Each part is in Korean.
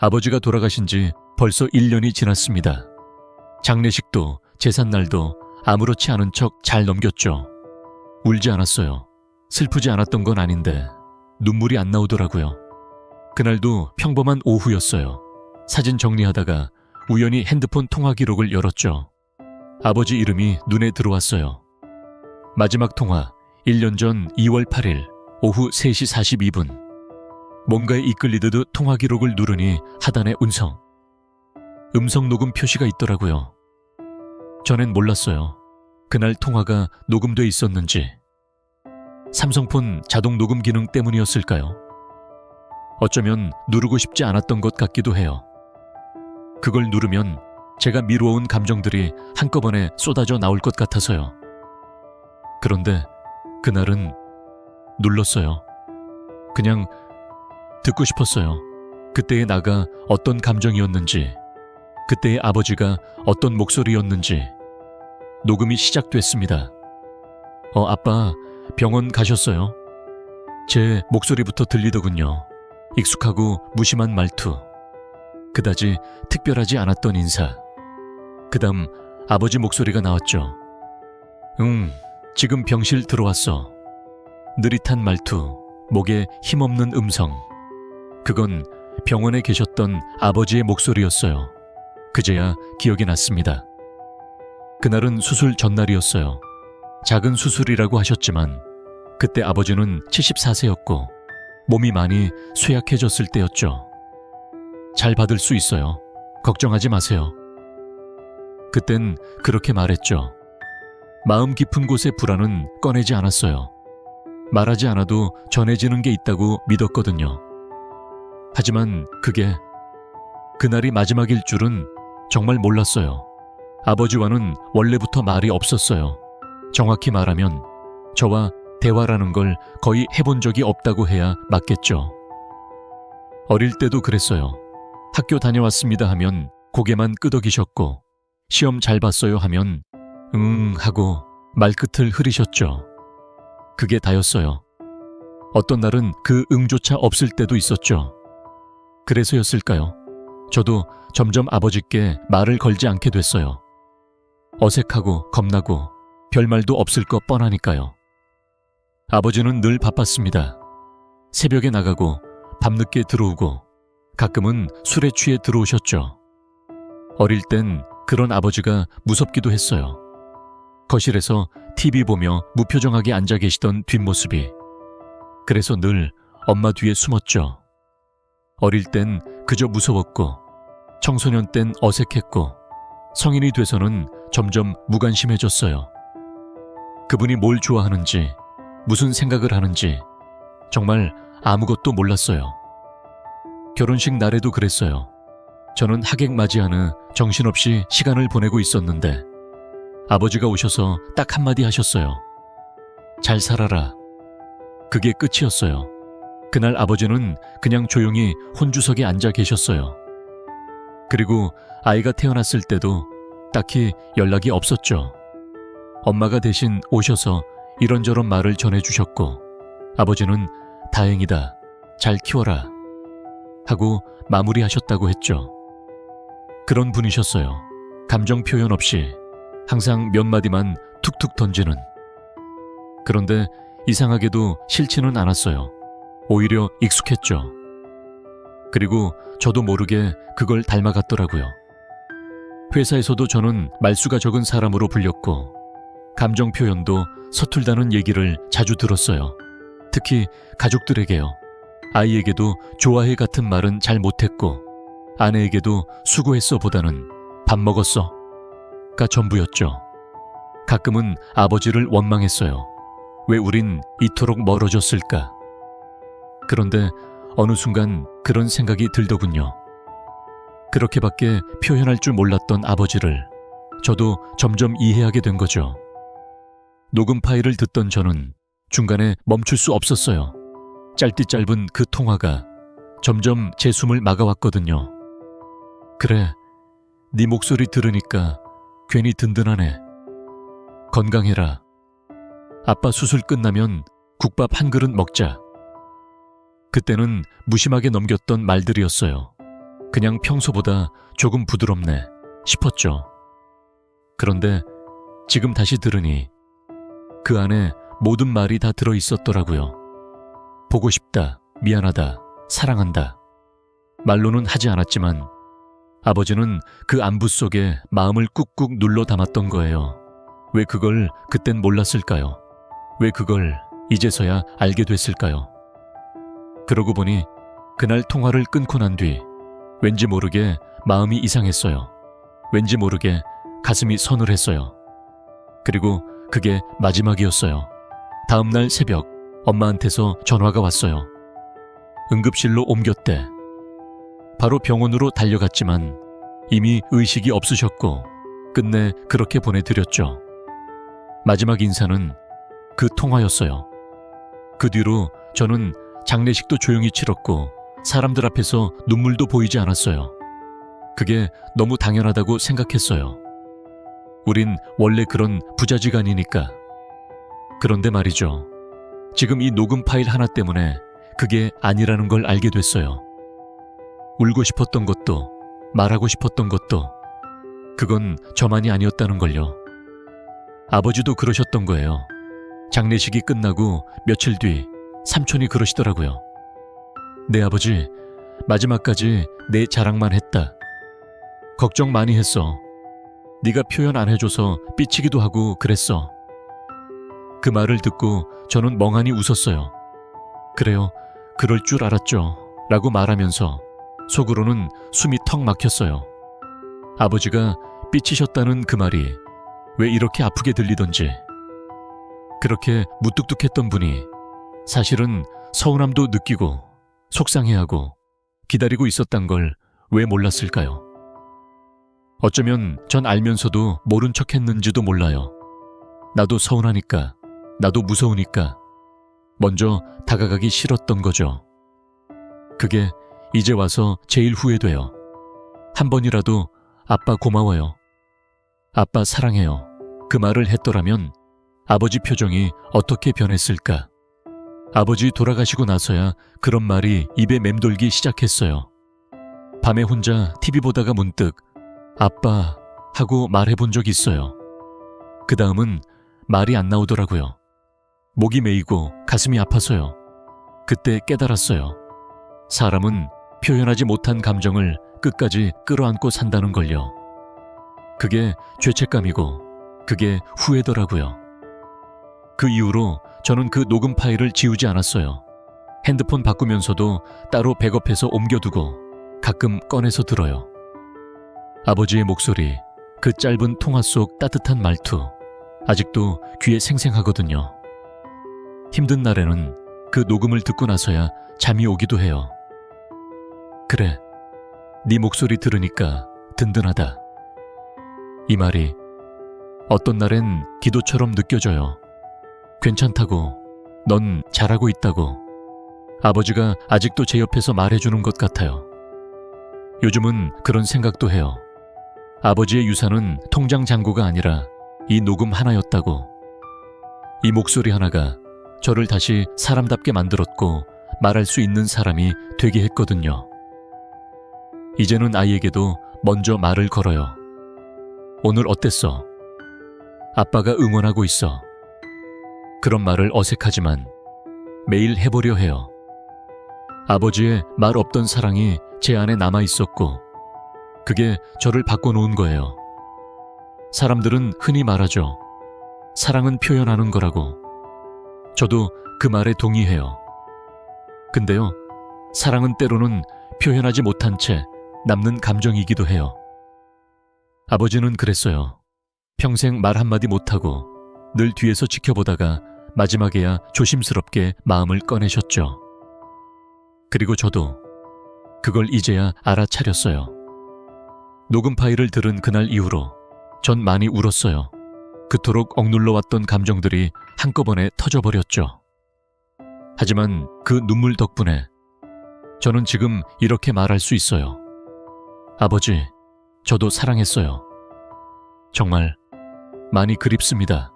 아버지가 돌아가신 지 벌써 1년이 지났습니다. 장례식도 제삿날도 아무렇지 않은 척 잘 넘겼죠. 울지 않았어요. 슬프지 않았던 건 아닌데 눈물이 안 나오더라고요. 그날도 평범한 오후였어요. 사진 정리하다가 우연히 핸드폰 통화 기록을 열었죠. 아버지 이름이 눈에 들어왔어요. 마지막 통화 1년 전 2월 8일 오후 3시 42분. 뭔가에 이끌리듯 통화 기록을 누르니 하단에 음성 녹음 표시가 있더라고요. 전엔 몰랐어요. 그날 통화가 녹음돼 있었는지. 삼성폰 자동 녹음 기능 때문이었을까요? 어쩌면 누르고 싶지 않았던 것 같기도 해요. 그걸 누르면 제가 미루어온 감정들이 한꺼번에 쏟아져 나올 것 같아서요. 그런데 그날은 눌렀어요. 그냥 듣고 싶었어요. 그때의 나가 어떤 감정이었는지, 그때의 아버지가 어떤 목소리였는지. 녹음이 시작됐습니다. 아빠 병원 가셨어요? 제 목소리부터 들리더군요. 익숙하고 무심한 말투. 그다지 특별하지 않았던 인사. 그다음 아버지 목소리가 나왔죠. 지금 병실 들어왔어. 느릿한 말투, 목에 힘없는 음성. 그건 병원에 계셨던 아버지의 목소리였어요. 그제야 기억이 났습니다. 그날은 수술 전날이었어요. 작은 수술이라고 하셨지만 그때 아버지는 74세였고 몸이 많이 쇠약해졌을 때였죠. 잘 받을 수 있어요. 걱정하지 마세요. 그땐 그렇게 말했죠. 마음 깊은 곳의 불안은 꺼내지 않았어요. 말하지 않아도 전해지는 게 있다고 믿었거든요. 하지만 그게 그날이 마지막일 줄은 정말 몰랐어요. 아버지와는 원래부터 말이 없었어요. 정확히 말하면 저와 대화라는 걸 거의 해본 적이 없다고 해야 맞겠죠. 어릴 때도 그랬어요. 학교 다녀왔습니다 하면 고개만 끄덕이셨고, 시험 잘 봤어요 하면 하고 말끝을 흐리셨죠. 그게 다였어요. 어떤 날은 그 응조차 없을 때도 있었죠. 그래서였을까요? 저도 점점 아버지께 말을 걸지 않게 됐어요. 어색하고 겁나고 별말도 없을 것 뻔하니까요. 아버지는 늘 바빴습니다. 새벽에 나가고 밤늦게 들어오고 가끔은 술에 취해 들어오셨죠. 어릴 땐 그런 아버지가 무섭기도 했어요. 거실에서 TV 보며 무표정하게 앉아 계시던 뒷모습이. 그래서 늘 엄마 뒤에 숨었죠. 어릴 땐 그저 무서웠고, 청소년 땐 어색했고, 성인이 돼서는 점점 무관심해졌어요. 그분이 뭘 좋아하는지, 무슨 생각을 하는지 정말 아무것도 몰랐어요. 결혼식 날에도 그랬어요. 저는 하객 맞이하는 정신없이 시간을 보내고 있었는데 아버지가 오셔서 딱 한마디 하셨어요. 잘 살아라. 그게 끝이었어요. 그날 아버지는 그냥 조용히 혼주석에 앉아 계셨어요. 그리고 아이가 태어났을 때도 딱히 연락이 없었죠. 엄마가 대신 오셔서 이런저런 말을 전해주셨고 아버지는 다행이다, 잘 키워라 하고 마무리하셨다고 했죠. 그런 분이셨어요. 감정 표현 없이 항상 몇 마디만 툭툭 던지는. 그런데 이상하게도 싫지는 않았어요. 오히려 익숙했죠. 그리고 저도 모르게 그걸 닮아갔더라고요. 회사에서도 저는 말수가 적은 사람으로 불렸고 감정 표현도 서툴다는 얘기를 자주 들었어요. 특히 가족들에게요. 아이에게도 좋아해 같은 말은 잘 못했고 아내에게도 수고했어 보다는 밥 먹었어 가 전부였죠. 가끔은 아버지를 원망했어요. 왜 우린 이토록 멀어졌을까? 그런데 어느 순간 그런 생각이 들더군요. 그렇게밖에 표현할 줄 몰랐던 아버지를 저도 점점 이해하게 된 거죠. 녹음 파일을 듣던 저는 중간에 멈출 수 없었어요. 짧디 짧은 그 통화가 점점 제 숨을 막아왔거든요. 그래, 네 목소리 들으니까 괜히 든든하네. 건강해라. 아빠 수술 끝나면 국밥 한 그릇 먹자. 그때는 무심하게 넘겼던 말들이었어요. 그냥 평소보다 조금 부드럽네 싶었죠. 그런데 지금 다시 들으니 그 안에 모든 말이 다 들어있었더라고요. 보고 싶다, 미안하다, 사랑한다. 말로는 하지 않았지만 아버지는 그 안부 속에 마음을 꾹꾹 눌러 담았던 거예요. 왜 그걸 그땐 몰랐을까요? 왜 그걸 이제서야 알게 됐을까요? 그러고 보니 그날 통화를 끊고 난 뒤 왠지 모르게 마음이 이상했어요. 왠지 모르게 가슴이 서늘했어요. 그리고 그게 마지막이었어요. 다음날 새벽 엄마한테서 전화가 왔어요. 응급실로 옮겼대. 바로 병원으로 달려갔지만 이미 의식이 없으셨고 끝내 그렇게 보내드렸죠. 마지막 인사는 그 통화였어요. 그 뒤로 저는 장례식도 조용히 치렀고 사람들 앞에서 눈물도 보이지 않았어요. 그게 너무 당연하다고 생각했어요. 우린 원래 그런 부자지간이니까. 그런데 말이죠. 지금 이 녹음 파일 하나 때문에 그게 아니라는 걸 알게 됐어요. 울고 싶었던 것도 말하고 싶었던 것도 그건 저만이 아니었다는 걸요. 아버지도 그러셨던 거예요. 장례식이 끝나고 며칠 뒤 삼촌이 그러시더라고요. 내 아버지 마지막까지 내 자랑만 했다. 걱정 많이 했어. 네가 표현 안 해줘서 삐치기도 하고 그랬어. 그 말을 듣고 저는 멍하니 웃었어요. 그래요, 그럴 줄 알았죠 라고 말하면서 속으로는 숨이 턱 막혔어요. 아버지가 삐치셨다는 그 말이 왜 이렇게 아프게 들리던지. 그렇게 무뚝뚝했던 분이 사실은 서운함도 느끼고 속상해하고 기다리고 있었단 걸 왜 몰랐을까요? 어쩌면 전 알면서도 모른 척 했는지도 몰라요. 나도 서운하니까, 나도 무서우니까 먼저 다가가기 싫었던 거죠. 그게 이제 와서 제일 후회돼요. 한 번이라도 아빠 고마워요, 아빠 사랑해요 그 말을 했더라면 아버지 표정이 어떻게 변했을까. 아버지 돌아가시고 나서야 그런 말이 입에 맴돌기 시작했어요. 밤에 혼자 TV 보다가 문득 아빠 하고 말해본 적 있어요. 그 다음은 말이 안 나오더라고요. 목이 메이고 가슴이 아파서요. 그때 깨달았어요. 사람은 표현하지 못한 감정을 끝까지 끌어안고 산다는 걸요. 그게 죄책감이고 그게 후회더라고요. 그 이후로 저는 그 녹음 파일을 지우지 않았어요. 핸드폰 바꾸면서도 따로 백업해서 옮겨두고 가끔 꺼내서 들어요. 아버지의 목소리, 그 짧은 통화 속 따뜻한 말투, 아직도 귀에 생생하거든요. 힘든 날에는 그 녹음을 듣고 나서야 잠이 오기도 해요. 그래, 네 목소리 들으니까 든든하다. 이 말이 어떤 날엔 기도처럼 느껴져요. 괜찮다고, 넌 잘하고 있다고 아버지가 아직도 제 옆에서 말해주는 것 같아요. 요즘은 그런 생각도 해요. 아버지의 유산은 통장 잔고가 아니라 이 녹음 하나였다고. 이 목소리 하나가 저를 다시 사람답게 만들었고 말할 수 있는 사람이 되게 했거든요. 이제는 아이에게도 먼저 말을 걸어요. 오늘 어땠어? 아빠가 응원하고 있어. 그런 말을 어색하지만 매일 해보려 해요. 아버지의 말 없던 사랑이 제 안에 남아 있었고 그게 저를 바꿔놓은 거예요. 사람들은 흔히 말하죠. 사랑은 표현하는 거라고. 저도 그 말에 동의해요. 근데요, 사랑은 때로는 표현하지 못한 채 남는 감정이기도 해요. 아버지는 그랬어요. 평생 말 한마디 못하고 늘 뒤에서 지켜보다가 마지막에야 조심스럽게 마음을 꺼내셨죠. 그리고 저도 그걸 이제야 알아차렸어요. 녹음 파일을 들은 그날 이후로 전 많이 울었어요. 그토록 억눌러왔던 감정들이 한꺼번에 터져버렸죠. 하지만 그 눈물 덕분에 저는 지금 이렇게 말할 수 있어요. 아버지, 저도 사랑했어요. 정말 많이 그립습니다.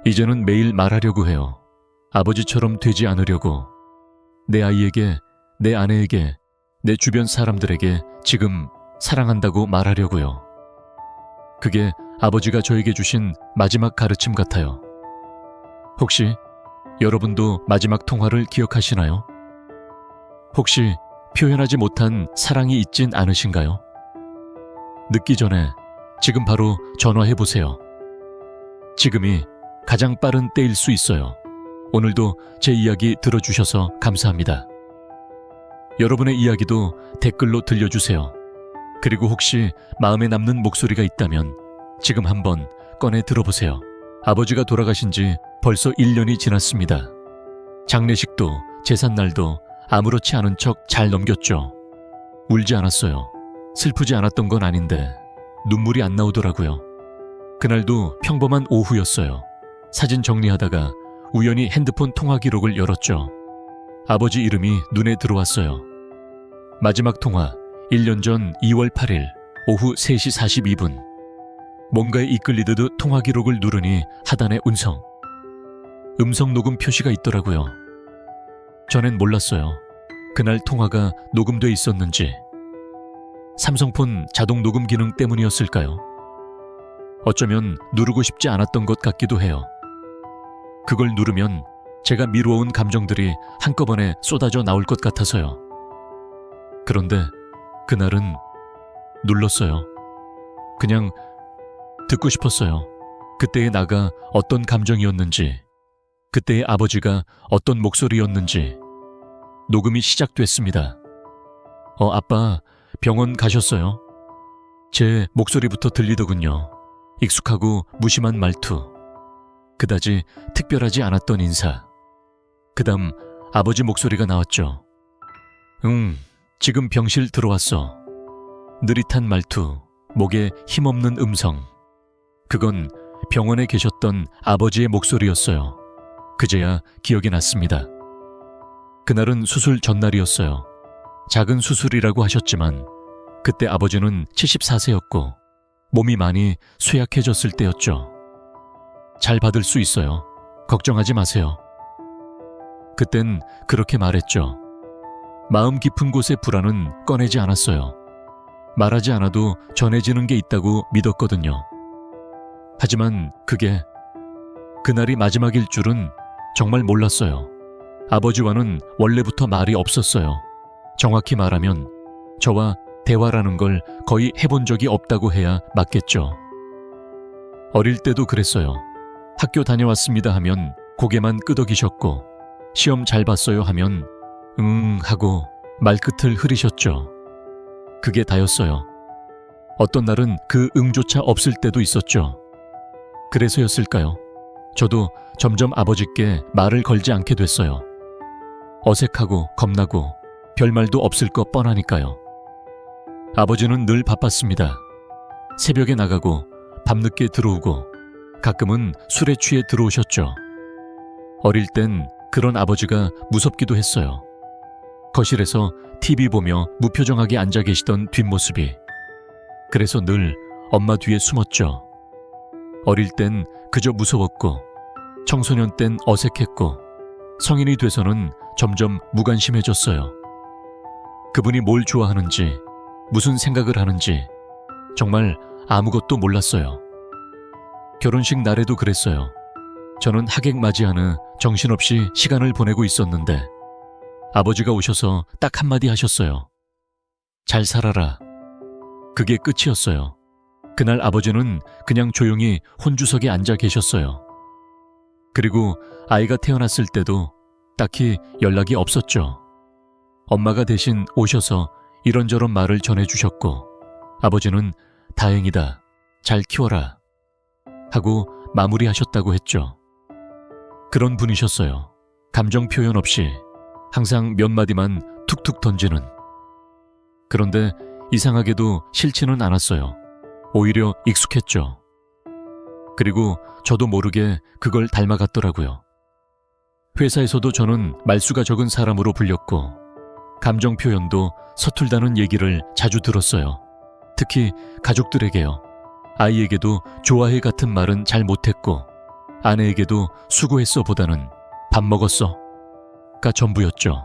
이제는 매일 말하려고 해요. 아버지처럼 되지 않으려고. 내 아이에게, 내 아내에게, 내 주변 사람들에게 지금 사랑한다고 말하려고요. 그게 아버지가 저에게 주신 마지막 가르침 같아요. 혹시 여러분도 마지막 통화를 기억하시나요? 혹시 표현하지 못한 사랑이 있진 않으신가요? 늦기 전에 지금 바로 전화해보세요. 지금이 가장 빠른 때일 수 있어요. 오늘도 제 이야기 들어주셔서 감사합니다. 여러분의 이야기도 댓글로 들려주세요. 그리고 혹시 마음에 남는 목소리가 있다면 지금 한번 꺼내 들어보세요. 아버지가 돌아가신 지 벌써 1년이 지났습니다. 장례식도 제삿날도 아무렇지 않은 척 잘 넘겼죠. 울지 않았어요. 슬프지 않았던 건 아닌데 눈물이 안 나오더라고요. 그날도 평범한 오후였어요. 사진 정리하다가 우연히 핸드폰 통화 기록을 열었죠. 아버지 이름이 눈에 들어왔어요. 마지막 통화 1년 전 2월 8일 오후 3시 42분. 뭔가에 이끌리듯 통화 기록을 누르니 하단에 음성 녹음 표시가 있더라고요. 전엔 몰랐어요. 그날 통화가 녹음돼 있었는지. 삼성폰 자동 녹음 기능 때문이었을까요? 어쩌면 누르고 싶지 않았던 것 같기도 해요. 그걸 누르면 제가 미루어온 감정들이 한꺼번에 쏟아져 나올 것 같아서요. 그런데 그날은 눌렀어요. 그냥 듣고 싶었어요. 그때의 나가 어떤 감정이었는지, 그때의 아버지가 어떤 목소리였는지. 녹음이 시작됐습니다. 아빠 병원 가셨어요? 제 목소리부터 들리더군요. 익숙하고 무심한 말투. 그다지 특별하지 않았던 인사. 그다음 아버지 목소리가 나왔죠. 지금 병실 들어왔어. 느릿한 말투, 목에 힘없는 음성. 그건 병원에 계셨던 아버지의 목소리였어요. 그제야 기억이 났습니다. 그날은 수술 전날이었어요. 작은 수술이라고 하셨지만 그때 아버지는 74세였고 몸이 많이 쇠약해졌을 때였죠. 잘 받을 수 있어요. 걱정하지 마세요. 그땐 그렇게 말했죠. 마음 깊은 곳의 불안은 꺼내지 않았어요. 말하지 않아도 전해지는 게 있다고 믿었거든요. 하지만 그게 그날이 마지막일 줄은 정말 몰랐어요. 아버지와는 원래부터 말이 없었어요. 정확히 말하면 저와 대화라는 걸 거의 해본 적이 없다고 해야 맞겠죠. 어릴 때도 그랬어요. 학교 다녀왔습니다 하면 고개만 끄덕이셨고, 시험 잘 봤어요 하면 하고 말끝을 흐리셨죠. 그게 다였어요. 어떤 날은 그 응조차 없을 때도 있었죠. 그래서였을까요? 저도 점점 아버지께 말을 걸지 않게 됐어요. 어색하고 겁나고 별말도 없을 것 뻔하니까요. 아버지는 늘 바빴습니다. 새벽에 나가고 밤늦게 들어오고 가끔은 술에 취해 들어오셨죠. 어릴 땐 그런 아버지가 무섭기도 했어요. 거실에서 TV 보며 무표정하게 앉아 계시던 뒷모습이. 그래서 늘 엄마 뒤에 숨었죠. 어릴 땐 그저 무서웠고, 청소년 땐 어색했고, 성인이 돼서는 점점 무관심해졌어요. 그분이 뭘 좋아하는지, 무슨 생각을 하는지 정말 아무것도 몰랐어요. 결혼식 날에도 그랬어요. 저는 하객 맞이하는 정신없이 시간을 보내고 있었는데 아버지가 오셔서 딱 한마디 하셨어요. 잘 살아라. 그게 끝이었어요. 그날 아버지는 그냥 조용히 혼주석에 앉아 계셨어요. 그리고 아이가 태어났을 때도 딱히 연락이 없었죠. 엄마가 대신 오셔서 이런저런 말을 전해주셨고, 아버지는 다행이다, 잘 키워라 하고 마무리하셨다고 했죠. 그런 분이셨어요. 감정 표현 없이 항상 몇 마디만 툭툭 던지는. 그런데 이상하게도 싫지는 않았어요. 오히려 익숙했죠. 그리고 저도 모르게 그걸 닮아갔더라고요. 회사에서도 저는 말수가 적은 사람으로 불렸고, 감정 표현도 서툴다는 얘기를 자주 들었어요. 특히 가족들에게요. 아이에게도 좋아해 같은 말은 잘 못했고, 아내에게도 수고했어 보다는 밥 먹었어 가 전부였죠.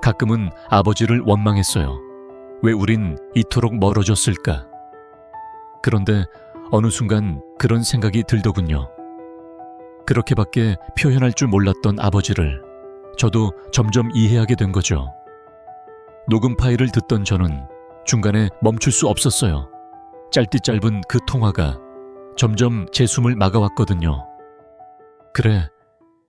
가끔은 아버지를 원망했어요. 왜 우린 이토록 멀어졌을까? 그런데 어느 순간 그런 생각이 들더군요. 그렇게밖에 표현할 줄 몰랐던 아버지를 저도 점점 이해하게 된 거죠. 녹음 파일을 듣던 저는 중간에 멈출 수 없었어요. 짧디 짧은 그 통화가 점점 제 숨을 막아왔거든요. 그래,